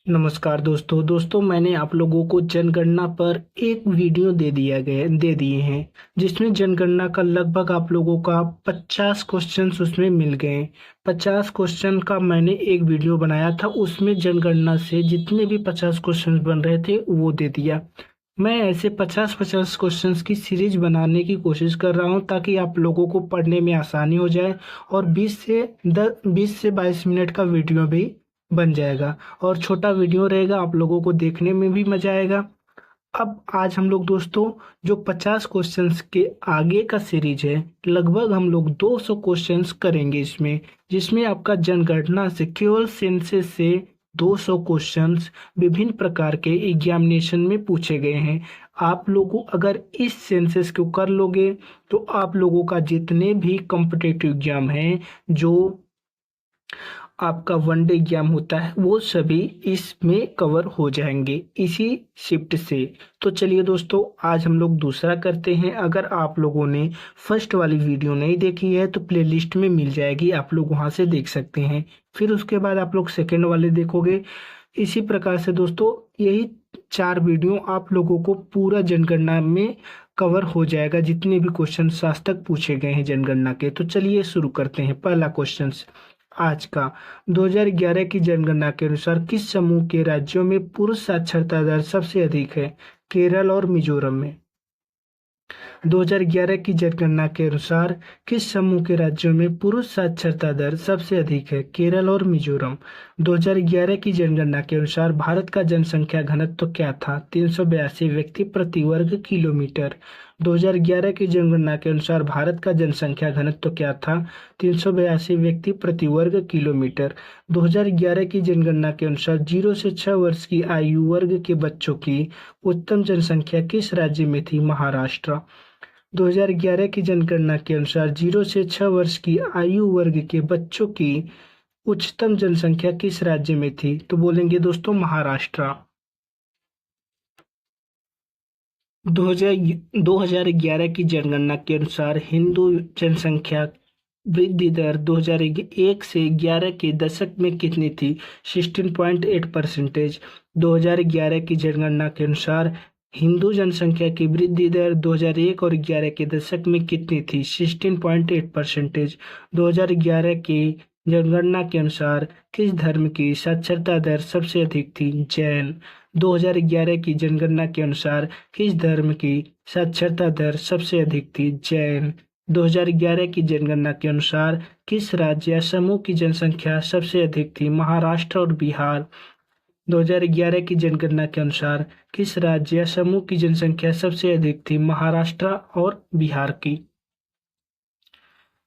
नमस्कार दोस्तों मैंने आप लोगों को जनगणना पर एक वीडियो दे दिए हैं जिसमें जनगणना का लगभग आप लोगों का 50 क्वेश्चंस उसमें मिल गए। 50 क्वेश्चन का मैंने एक वीडियो बनाया था, उसमें जनगणना से जितने भी 50 क्वेश्चंस बन रहे थे वो दे दिया। मैं ऐसे 50-50 क्वेश्चंस की सीरीज बनाने की कोशिश कर रहा हूं ताकि आप लोगों को पढ़ने में आसानी हो जाए, और 20 से 22 मिनट का वीडियो भी बन जाएगा। और छोटा वीडियो रहेगा, आप लोगों को देखने में भी मजा आएगा। अब आज हम लोग दोस्तों जो 50 क्वेश्चंस के आगे का सीरीज है, लगभग हम लोग 200 क्वेश्चंस करेंगे इसमें, जिसमें आपका जनगणना से केवल सेंसस से 200 क्वेश्चंस विभिन्न प्रकार के एग्जामिनेशन में पूछे गए हैं। आप लोगों अगर इस सेंसस को कर लोगे तो आप लोगों का जितने भी कॉम्पिटिटिव एग्जाम हैं, जो आपका वनडे एग्जाम होता है, वो सभी इसमें कवर हो जाएंगे इसी शिफ्ट से। तो चलिए दोस्तों, आज हम लोग दूसरा करते हैं। अगर आप लोगों ने फर्स्ट वाली वीडियो नहीं देखी है तो प्लेलिस्ट में मिल जाएगी, आप लोग वहां से देख सकते हैं। फिर उसके बाद आप लोग सेकेंड वाले देखोगे। इसी प्रकार से दोस्तों यही 4 वीडियो आप लोगों को पूरा जनगणना में कवर हो जाएगा, जितने भी क्वेश्चन आज तक पूछे गए हैं जनगणना के। तो चलिए शुरू करते हैं। पहला क्वेश्चन आज का, 2011 की जनगणना के अनुसार किस समूह के राज्यों में पुरुष साक्षरता दर सबसे अधिक है? केरल और मिजोरम में। 2011 की जनगणना के अनुसार किस समूह के राज्यों में पुरुष साक्षरता दर सबसे अधिक है? केरल और मिजोरम। 2011 की जनगणना के अनुसार भारत का जनसंख्या घनत्व क्या था? 382 व्यक्ति प्रति वर्ग किलोमीटर। 2011 की जनगणना के अनुसार भारत का जनसंख्या घनत्व क्या था? 382 व्यक्ति प्रति वर्ग किलोमीटर। 2011 की जनगणना के अनुसार 0 से 6 वर्ष की आयु वर्ग के बच्चों की उच्चतम जनसंख्या किस राज्य में थी? महाराष्ट्र। 2011 की जनगणना के अनुसार 0 से 6 वर्ष की आयु वर्ग के बच्चों की उच्चतम जनसंख्या किस राज्य में थी? तो बोलेंगे दोस्तों महाराष्ट्र। 2011 की जनगणना के अनुसार हिंदू जनसंख्या वृद्धि दर 2001 से 11 के दशक में कितनी थी? 16.8%। 2011 की जनगणना के अनुसार हिंदू जनसंख्या की वृद्धि दर 2001 और 11 के दशक में कितनी थी? 16.8%। 2011 की जनगणना के अनुसार किस धर्म की साक्षरता दर सबसे अधिक थी? जैन। 2011 की जनगणना के अनुसार किस धर्म की साक्षरता दर सबसे अधिक थी? जैन। 2011 की जनगणना के अनुसार किस राज्य या समूह की जनसंख्या सबसे अधिक थी? महाराष्ट्र और बिहार। 2011 की जनगणना के अनुसार किस राज्य या समूह की जनसंख्या सबसे अधिक थी? महाराष्ट्र और बिहार की।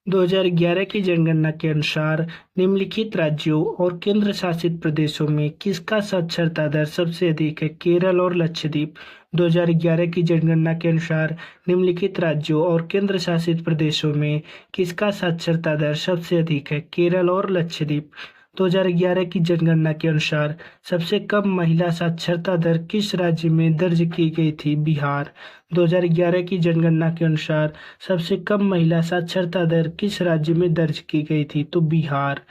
2011 की जनगणना के अनुसार निम्नलिखित राज्यों और केंद्र शासित प्रदेशों में किसका साक्षरता दर सबसे अधिक है? केरल और लक्षद्वीप। 2011 की जनगणना के अनुसार निम्नलिखित राज्यों और केंद्र शासित प्रदेशों में किसका साक्षरता दर सबसे अधिक है? केरल और लक्षद्वीप। 2011 की जनगणना के अनुसार सबसे कम महिला साक्षरता दर किस राज्य में दर्ज की गई थी? बिहार। 2011 की जनगणना के अनुसार सबसे कम महिला साक्षरता दर किस राज्य में दर्ज की गई थी? तो बिहार।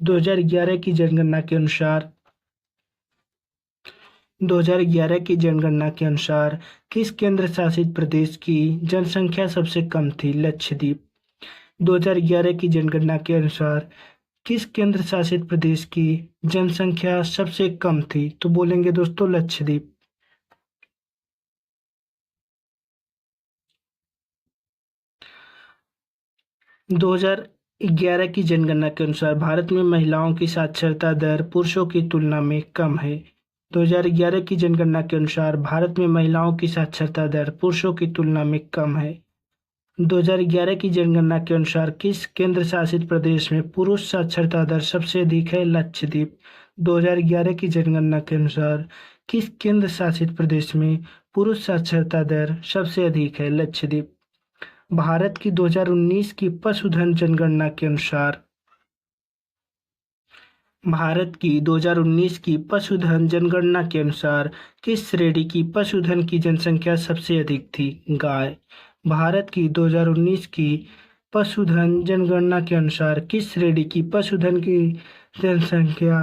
2011 की जनगणना के अनुसार 2011 की जनगणना के अनुसार किस केंद्र शासित प्रदेश की जनसंख्या सबसे कम थी? लक्षद्वीप। 2011 की जनगणना के अनुसार किस केंद्र शासित प्रदेश की जनसंख्या सबसे कम थी? तो बोलेंगे दोस्तों लक्षद्वीप। 2011 की जनगणना के अनुसार भारत में महिलाओं की साक्षरता दर पुरुषों की तुलना में कम है। 2011 की जनगणना के अनुसार भारत में महिलाओं की साक्षरता दर पुरुषों की तुलना में कम है। 2011 की जनगणना के अनुसार किस केंद्र शासित प्रदेश में पुरुष साक्षरता दर सबसे अधिक है? लक्षद्वीप। 2011 की जनगणना के अनुसार किस केंद्र शासित प्रदेश में पुरुष साक्षरता दर सबसे अधिक है? लक्षद्वीप। भारत की 2019 की पशुधन जनगणना के अनुसार भारत की 2019 की पशुधन जनगणना के अनुसार किस श्रेणी की पशुधन की जनसंख्या सबसे अधिक थी? गाय। भारत की 2019 की पशुधन जनगणना के अनुसार किस श्रेणी की पशुधन की जनसंख्या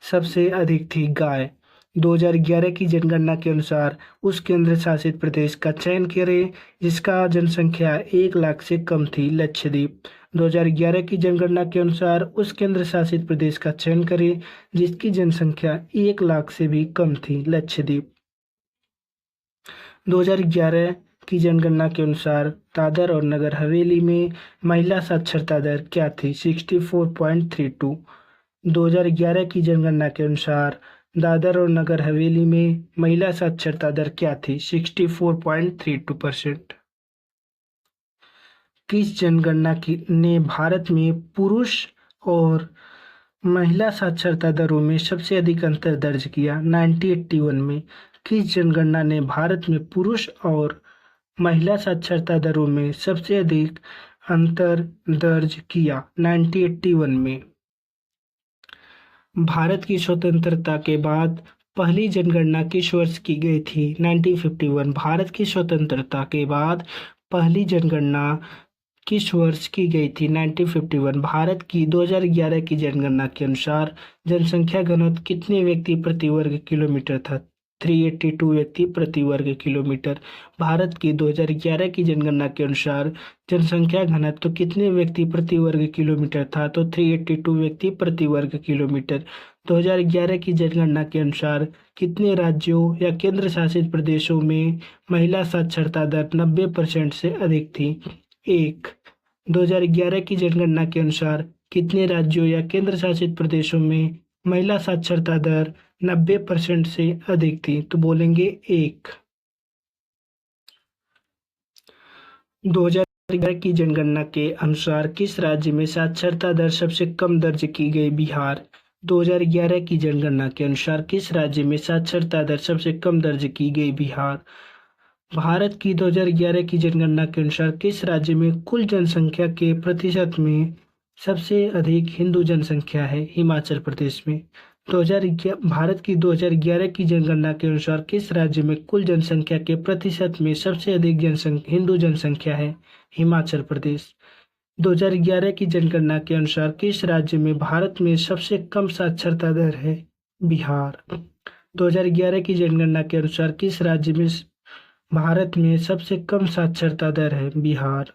सबसे अधिक थी गाय। 2011 की जनगणना के अनुसार उस केंद्र शासित प्रदेश का चयन करें जिसका जनसंख्या 1 लाख से कम थी। लक्षद्वीप। 2011 की जनगणना के अनुसार उस केंद्र शासित प्रदेश का चयन करें जिसकी जनसंख्या 1 लाख से भी कम थी। लक्षद्वीप। 2011 की जनगणना के अनुसार दादर और नगर हवेली में महिला साक्षरता दर क्या थी? 64.32। 2011 की जनगणना के अनुसार दादर और नगर हवेली में महिला साक्षरता दर क्या थी? 64.32%। किस जनगणना की ने भारत में पुरुष और महिला साक्षरता दरों में सबसे अधिक अंतर दर्ज किया? 1981 में। किस जनगणना ने भारत में पुरुष और महिला साक्षरता दरों में सबसे अधिक अंतर दर्ज किया? 1981 में। भारत की स्वतंत्रता के बाद पहली जनगणना किस वर्ष की गई थी? 1951। भारत की स्वतंत्रता के बाद पहली जनगणना किस वर्ष की गई थी? 1951। भारत की 2011 की जनगणना के अनुसार जनसंख्या घनत्व कितने व्यक्ति प्रति वर्ग किलोमीटर था? 382 व्यक्ति प्रति वर्ग किलोमीटर। भारत की 2011 की जनगणना के अनुसार जनसंख्या घनत्व कितने व्यक्ति प्रति वर्ग किलोमीटर था? तो 382 व्यक्ति प्रति वर्ग किलोमीटर। 2011 की जनगणना के अनुसार कितने राज्यों या केंद्र शासित प्रदेशों में महिला साक्षरता दर 90% से अधिक थी? 1। 2011 की जनगणना के अनुसार कितने राज्यों या केंद्र शासित प्रदेशों में महिला साक्षरता दर 90% से अधिक थी? तो बोलेंगे 1। 2011 की जनगणना के अनुसार किस राज्य में साक्षरता दर सबसे कम दर्ज की गई? बिहार। 2011 की जनगणना के अनुसार किस राज्य में साक्षरता दर सबसे कम दर्ज की गई? बिहार। भारत की 2011 की जनगणना के अनुसार किस राज्य में कुल जनसंख्या के प्रतिशत में सबसे अधिक हिंदू जनसंख्या है? हिमाचल प्रदेश में। 2011 भारत की 2011 की जनगणना के अनुसार किस राज्य में कुल जनसंख्या के प्रतिशत में सबसे अधिक हिंदू जनसंख्या है? हिमाचल प्रदेश। 2011 की जनगणना के अनुसार किस राज्य में भारत में सबसे कम साक्षरता दर है? बिहार। 2011 की जनगणना के अनुसार किस राज्य में भारत में सबसे कम साक्षरता दर है? बिहार।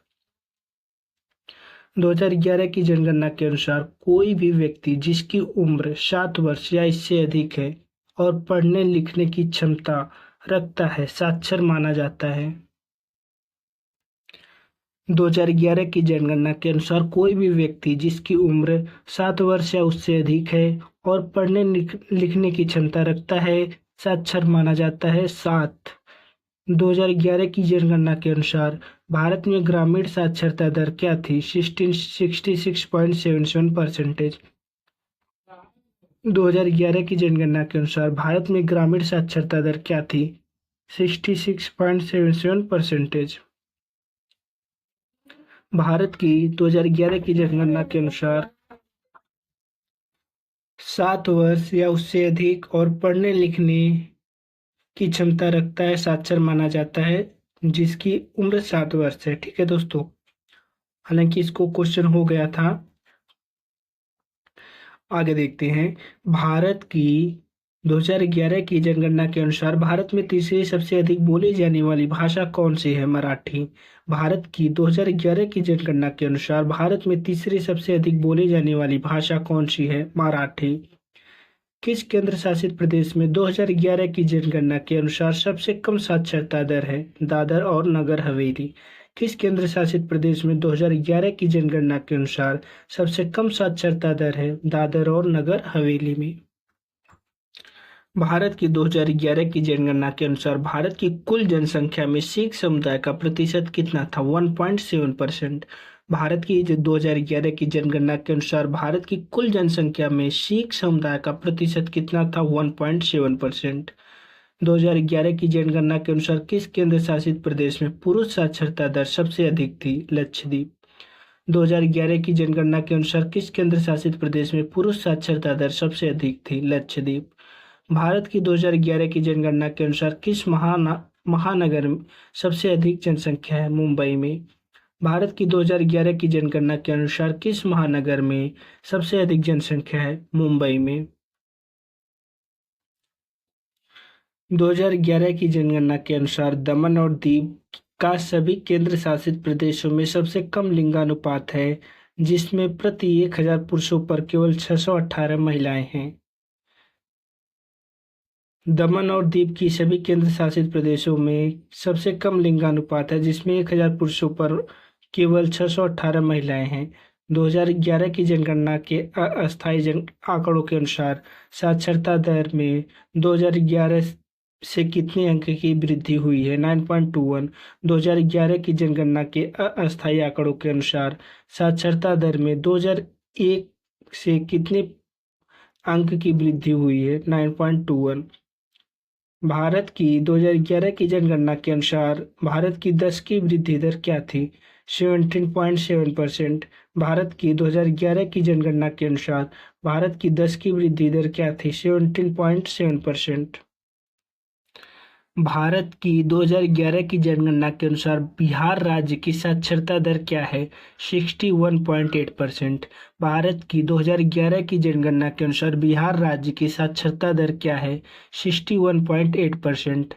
2011 की जनगणना के अनुसार कोई भी व्यक्ति जिसकी उम्र 7 वर्ष या इससे अधिक है और पढ़ने लिखने की क्षमता रखता है साक्षर माना जाता है। 2011 की जनगणना के अनुसार कोई भी व्यक्ति जिसकी उम्र 7 वर्ष या उससे अधिक है और पढ़ने लिखने की क्षमता रखता है साक्षर माना जाता है। 7। 2011 की जनगणना के अनुसार भारत में ग्रामीण साक्षरता दर क्या थी? 66.77%। 2011 की जनगणना के अनुसार भारत में ग्रामीण साक्षरता दर क्या थी? 66.77%। भारत की 2011 की जनगणना के अनुसार 7 वर्ष या उससे अधिक और पढ़ने लिखने की क्षमता रखता है साक्षर माना जाता है जिसकी उम्र 7 वर्ष है। ठीक है दोस्तों, हालांकि इसको क्वेश्चन हो गया था। आगे देखते हैं। भारत की 2011 की जनगणना के अनुसार भारत में तीसरी सबसे अधिक बोली जाने वाली भाषा कौन सी है? मराठी। भारत की 2011 की जनगणना के अनुसार भारत में तीसरी सबसे अधिक बोली जाने वाली भाषा कौन सी है? मराठी। किस केंद्र शासित प्रदेश में 2011 की जनगणना के अनुसार सबसे कम साक्षरता दर है? दादर और नगर हवेली। किस केंद्र शासित प्रदेश में 2011 की जनगणना के अनुसार सबसे कम साक्षरता दर है? दादर और नगर हवेली में। भारत की 2011 की जनगणना के अनुसार भारत की कुल जनसंख्या में सिख समुदाय का प्रतिशत कितना था? 1.7%। भारत की 2011 की जनगणना के अनुसार भारत की कुल जनसंख्या में सिख समुदाय का प्रतिशत कितना था? 1.7%। 2011 की जनगणना के अनुसार किस केंद्र शासित प्रदेश में पुरुष साक्षरता दर सबसे अधिक थी? लक्षद्वीप। 2011 की जनगणना के अनुसार किस केंद्र शासित प्रदेश में पुरुष साक्षरता दर सबसे अधिक थी? लक्षद्वीप। भारत की 2011 की जनगणना के अनुसार किस महानगर में सबसे अधिक जनसंख्या है? मुंबई में। भारत की 2011 की जनगणना के अनुसार किस महानगर में सबसे अधिक जनसंख्या है? मुंबई में। 2011 की जनगणना के अनुसार दमन और दीव का सभी केंद्र शासित प्रदेशों में सबसे कम लिंगानुपात है, जिसमें प्रति 1000 पुरुषों पर केवल 618 महिलाएं हैं। दमन और दीव की सभी केंद्र शासित प्रदेशों में सबसे कम लिंगानुपात है, जिसमें 1000 पुरुषों पर केवल 618 महिलाएं हैं। 2011 की जनगणना के अस्थायी आंकड़ों के अनुसार साक्षरता दर में 2011 से कितने अंक की वृद्धि हुई है? 9.21। 2011 की जनगणना के अस्थायी आंकड़ों के अनुसार साक्षरता दर में 2001 से कितने अंक की वृद्धि हुई है? 9.21। भारत की 2011 की जनगणना के अनुसार भारत की 10 की वृद्धि दर क्या थी? 17.7%। भारत की 2011 की जनगणना के अनुसार भारत की 10 की वृद्धि दर क्या थी? 17.7%। भारत की 2011 की जनगणना के अनुसार बिहार राज्य की साक्षरता दर क्या है? 61.8%। भारत की 2011 की जनगणना के अनुसार बिहार राज्य की साक्षरता दर क्या है? 61.8%।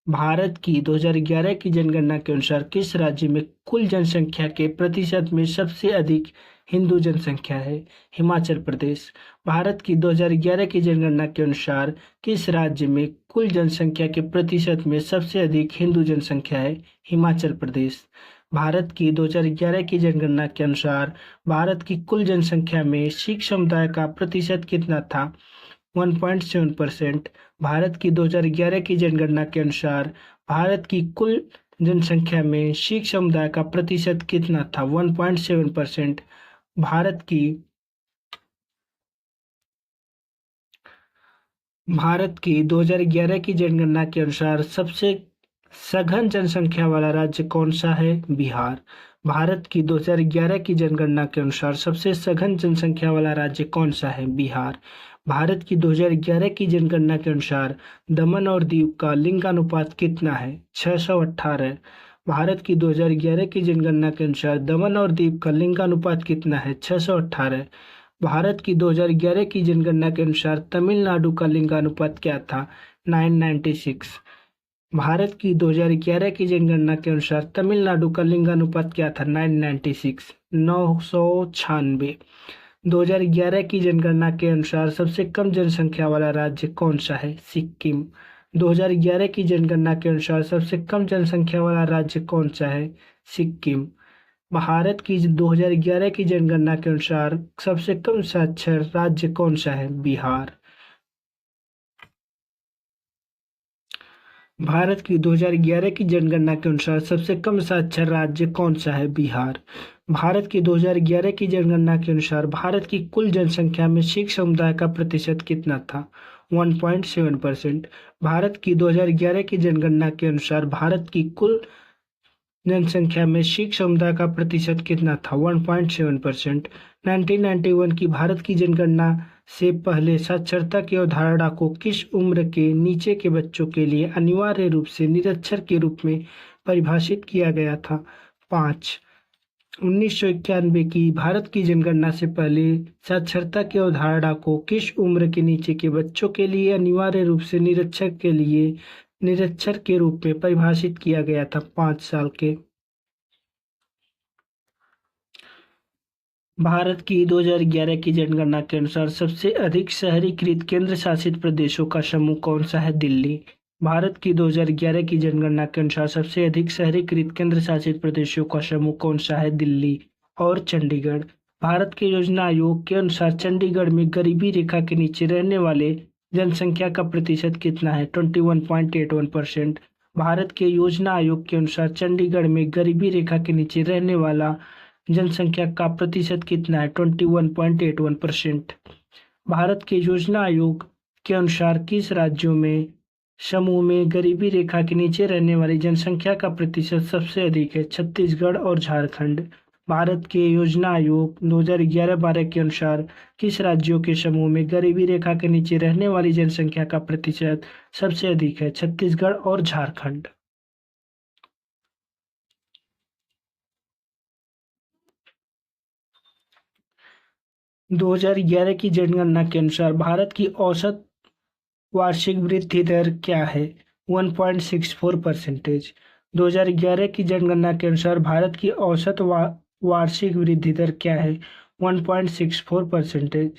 भारत की 2011 की जनगणना के अनुसार किस राज्य में कुल जनसंख्या के प्रतिशत में सबसे अधिक हिंदू जनसंख्या है? हिमाचल प्रदेश। भारत की 2011 की जनगणना के अनुसार किस राज्य में कुल जनसंख्या के प्रतिशत में सबसे अधिक हिंदू जनसंख्या है? हिमाचल प्रदेश। भारत की 2011 की जनगणना के अनुसार भारत की कुल जनसंख्या में सिख समुदाय का प्रतिशत कितना था? 1.7%। भारत की 2011 की जनगणना के अनुसार भारत की कुल जनसंख्या में सिख समुदाय का प्रतिशत कितना था? 1.7%। भारत की 2011 की जनगणना के अनुसार सबसे सघन जनसंख्या वाला राज्य कौन सा है? बिहार। भारत की 2011 की जनगणना के अनुसार सबसे सघन जनसंख्या वाला राज्य कौन सा है? बिहार। भारत की 2011 की जनगणना के अनुसार दमन और दीव का लिंगानुपात कितना है? 618। भारत की 2011 की जनगणना के अनुसार दमन और दीव का लिंगानुपात कितना है? 618। भारत की 2011 की जनगणना के अनुसार तमिलनाडु का लिंगानुपात क्या था? 996। भारत की 2011 की जनगणना के अनुसार तमिलनाडु का लिंगानुपात क्या था? 996, 996। 2011 की जनगणना के अनुसार सबसे कम जनसंख्या वाला राज्य कौन सा है? सिक्किम। 2011 की जनगणना के अनुसार सबसे कम जनसंख्या वाला राज्य कौन सा है? सिक्किम। भारत की 2011 की जनगणना के अनुसार सबसे कम साक्षर राज्य कौन सा है? बिहार। भारत की 2011 की जनगणना के अनुसार सबसे कम साक्षर राज्य कौन सा है? बिहार। भारत की 2011 की जनगणना के अनुसार भारत की कुल जनसंख्या में सिख समुदाय का प्रतिशत कितना था? 1.7%। भारत की 2011 की जनगणना के अनुसार भारत की कुल जनसंख्या में सिख समुदाय का प्रतिशत कितना था? 1.7%। 1991 की भारत की जनगणना से पहले साक्षरता की अवधारणा को किस उम्र के नीचे के बच्चों के लिए अनिवार्य रूप से निरक्षर के रूप में परिभाषित किया गया था? 5। 1991 की भारत की जनगणना से पहले साक्षरता की अवधारणा को किस उम्र के नीचे के बच्चों के लिए अनिवार्य रूप से निरक्षर के रूप में परिभाषित किया गया था? 5 साल के। भारत की 2011 की जनगणना के अनुसार सबसे अधिक शहरीकृत केंद्र शासित प्रदेशों का समूह कौन सा है? दिल्ली। भारत की 2011 की जनगणना के अनुसार सबसे अधिक शहरीकृत केंद्र शासित प्रदेशों का समूह कौन सा है? दिल्ली और चंडीगढ़। भारत के योजना आयोग के अनुसार चंडीगढ़ में गरीबी रेखा के नीचे रहने वाले जनसंख्या का प्रतिशत कितना है? 21.81%। भारत के योजना आयोग के अनुसार चंडीगढ़ में गरीबी रेखा के नीचे रहने वाला जनसंख्या का प्रतिशत कितना है? 21.81%। भारत के योजना आयोग के अनुसार किस राज्यों में समूह में गरीबी रेखा के नीचे रहने वाली जनसंख्या का प्रतिशत सबसे अधिक है? छत्तीसगढ़ और झारखंड। भारत के योजना आयोग 2011-12 के अनुसार किस राज्यों के समूह में गरीबी रेखा के नीचे रहने वाली जनसंख्या का प्रतिशत सबसे अधिक है? छत्तीसगढ़ और झारखंड। 2011 की जनगणना के अनुसार भारत की औसत वार्षिक वृद्धि दर क्या है? 1.64%। 2011 की जनगणना के अनुसार भारत की औसत वार्षिक वृद्धि दर क्या है? 1.64%।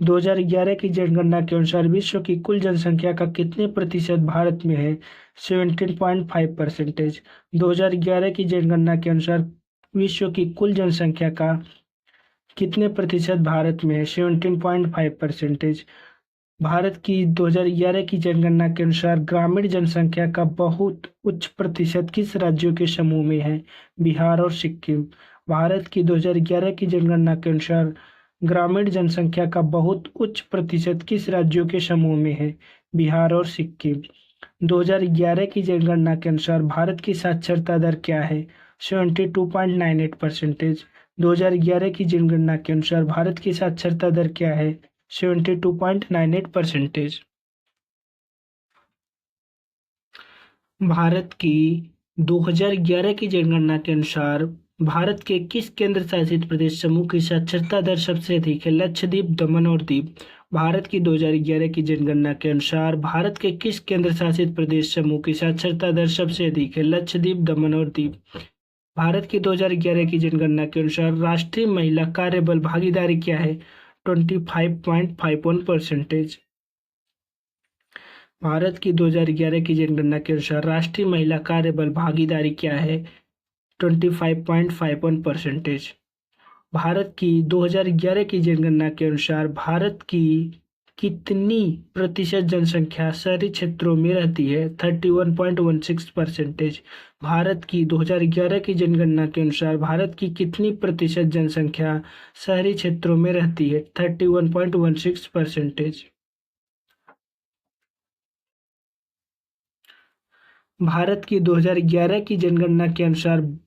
2011 की जनगणना के अनुसार विश्व की कुल जनसंख्या का कितने प्रतिशत भारत में है? 17.5%। 2011 की जनगणना के अनुसार विश्व की कुल जनसंख्या का कितने प्रतिशत भारत में है? 17.5%। भारत की 2011 की जनगणना के अनुसार ग्रामीण जनसंख्या का बहुत उच्च प्रतिशत किस राज्यों के समूह में है? बिहार और सिक्किम। भारत की 2011 की जनगणना के अनुसार ग्रामीण जनसंख्या का बहुत उच्च प्रतिशत किस राज्यों के समूह में है? बिहार और सिक्किम। 2011 की जनगणना के अनुसार भारत की साक्षरता दर क्या है? 72.98%। 2011 की जनगणना के अनुसार भारत की साक्षरता दर क्या है? 72.98%। भारत की 2011 की जनगणना के अनुसार भारत के किस केंद्र शासित प्रदेश समूह की साक्षरता दर सबसे अधिक है? लक्षद्वीप, दमन और दीव। भारत की 2011 की जनगणना के अनुसार भारत के किस केंद्र शासित प्रदेश समूह की साक्षरता दर सबसे अधिक है? लक्षद्वीप, दमन और दीव। भारत की 2011 की जनगणना के अनुसार राष्ट्रीय महिला कार्यबल भागीदारी क्या है? 25.51%। भारत की 2011 की जनगणना के अनुसार राष्ट्रीय महिला कार्यबल भागीदारी क्या है? 25.51%। भारत की 2011 की जनगणना के अनुसार भारत की कितनी प्रतिशत जनसंख्या शहरी क्षेत्रों में रहती है? 31.16%। भारत की 2011 की जनगणना के अनुसार भारत की कितनी प्रतिशत जनसंख्या शहरी क्षेत्रों में रहती है? 31.16%। भारत की 2011 की जनगणना के अनुसार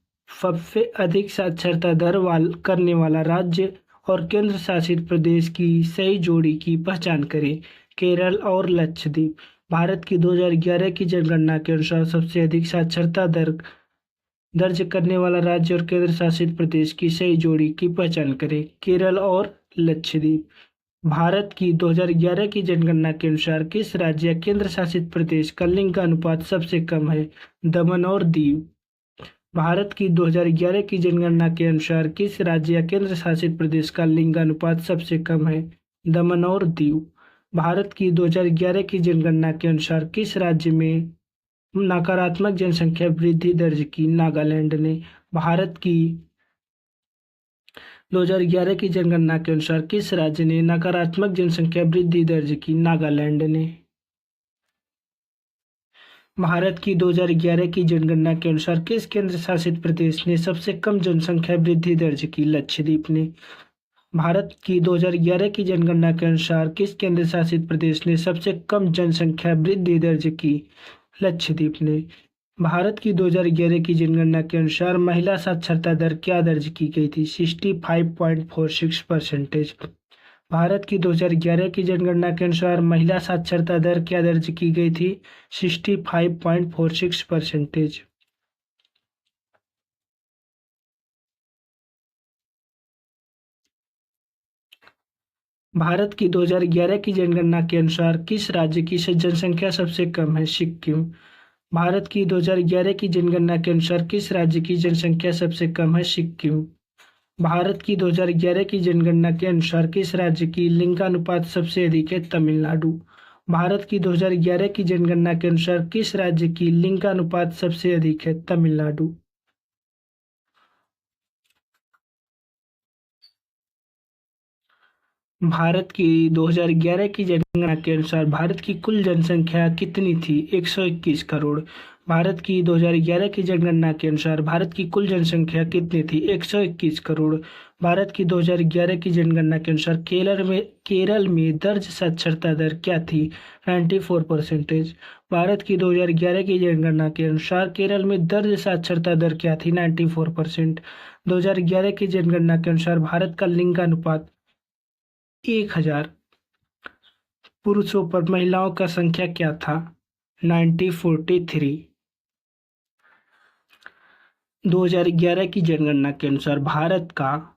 सबसे अधिक साक्षरता दर करने वाला राज्य और केंद्र शासित प्रदेश की सही जोड़ी की पहचान करें। केरल और लक्षद्वीप। भारत की 2011 की जनगणना के अनुसार सबसे अधिक साक्षरता दर दर्ज करने वाला राज्य और केंद्र शासित प्रदेश की सही जोड़ी की पहचान करें। केरल और लक्षद्वीप। भारत की 2011 की जनगणना के अनुसार किस राज्य या केंद्र शासित प्रदेश का लिंग का अनुपात सबसे कम है? दमन और दीव। भारत की 2011 की जनगणना के अनुसार किस राज्य या केंद्र शासित प्रदेश का लिंग का अनुपात सबसे कम है? दमन और दीव। भारत की 2011 की जनगणना के अनुसार किस राज्य में नकारात्मक जनसंख्या वृद्धि दर्ज की? नागालैंड ने। भारत की 2011 की जनगणना के अनुसार किस राज्य ने नकारात्मक जनसंख्या वृद्धि दर्ज की? नागालैंड ने। भारत की 2011 की जनगणना के अनुसार किस केंद्र शासित प्रदेश ने सबसे कम जनसंख्या वृद्धि दर्ज की? लक्षद्वीप ने। भारत की 2011 की जनगणना के अनुसार किस केंद्र शासित प्रदेश ने सबसे कम जनसंख्या वृद्धि दर्ज की? लक्षद्वीप ने। भारत की 2011 की जनगणना के अनुसार महिला साक्षरता दर क्या दर्ज की गई थी? 65.46%। भारत की 2011 की जनगणना के अनुसार महिला साक्षरता दर क्या दर्ज की गई थी? 65.46%। भारत की 2011 की जनगणना के अनुसार किस राज्य की जनसंख्या सबसे कम है? सिक्किम। भारत की 2011 की जनगणना के अनुसार किस राज्य की जनसंख्या सबसे कम है? सिक्किम। भारत की 2011 की जनगणना के अनुसार किस राज्य की लिंगानुपात सबसे अधिक है? तमिलनाडु। भारत की 2011 की जनगणना के अनुसार किस राज्य की लिंगानुपात सबसे अधिक है? तमिलनाडु। भारत की 2011 की जनगणना के अनुसार भारत की कुल जनसंख्या कितनी थी? 121 करोड़। भारत की 2011 की जनगणना के अनुसार भारत की कुल जनसंख्या कितनी थी? 121 करोड़। भारत की 2011 की जनगणना के अनुसार केरल में दर्ज साक्षरता दर क्या थी? 94%। भारत की 2011 की जनगणना के अनुसार केरल में दर्ज साक्षरता दर क्या थी? 94%। 2011 की जनगणना के अनुसार भारत का लिंगानुपात 1000 पुरुषों पर महिलाओं का संख्या क्या था? 90:43। 2011 की जनगणना के अनुसार भारत का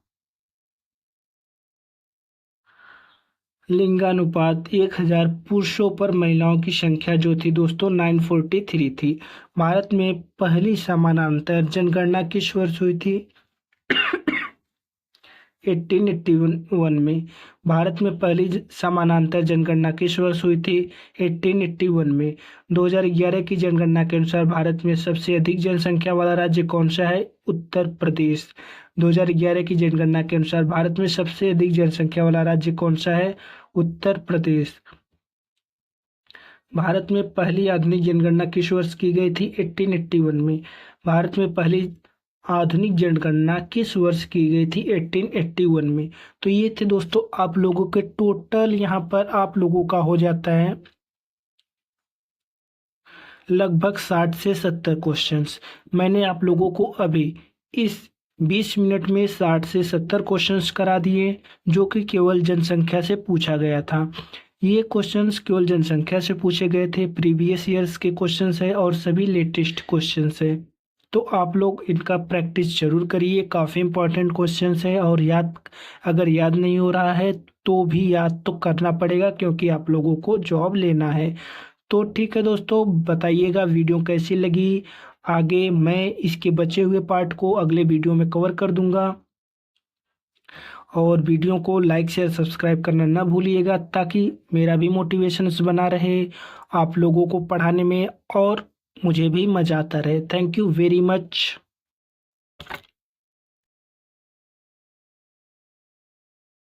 लिंगानुपात 1000 पुरुषों पर महिलाओं की संख्या जो थी दोस्तों 943 थी। भारत में पहली समानांतर जनगणना किस वर्ष हुई थी? 1881 में। भारत में पहली समानांतर जनगणना किस वर्ष हुई थी? 1881 में। 2011 की जनगणना के अनुसार भारत में सबसे अधिक जनसंख्या वाला राज्य कौन सा है? उत्तर प्रदेश। 2011 की जनगणना के अनुसार भारत में सबसे अधिक जनसंख्या वाला राज्य कौन सा है? उत्तर प्रदेश। भारत में पहली आधुनिक जनगणना किस वर्ष की गई थी? 1881 में। भारत में पहली आधुनिक जनगणना किस वर्ष की गई थी? 1881 में। तो ये थे दोस्तों आप लोगों के टोटल, यहाँ पर आप लोगों का हो जाता है लगभग 60 से 70 क्वेश्चंस। मैंने आप लोगों को अभी इस 20 मिनट में 60 से 70 क्वेश्चंस करा दिए, जो कि केवल जनसंख्या से पूछा गया था। ये क्वेश्चंस केवल जनसंख्या से पूछे गए थे, प्रीवियस ईयर्स के क्वेश्चंस है और सभी लेटेस्ट क्वेश्चंस है। तो आप लोग इनका प्रैक्टिस जरूर करिए, काफ़ी इंपॉर्टेंट क्वेश्चंस है और अगर याद नहीं हो रहा है तो भी याद तो करना पड़ेगा, क्योंकि आप लोगों को जॉब लेना है। तो ठीक है दोस्तों, बताइएगा वीडियो कैसी लगी। आगे मैं इसके बचे हुए पार्ट को अगले वीडियो में कवर कर दूंगा, और वीडियो को लाइक शेयर सब्सक्राइब करना ना भूलिएगा, ताकि मेरा भी मोटिवेशन बना रहे आप लोगों को पढ़ाने में और मुझे भी मज़ा आता रहे। Thank you very much.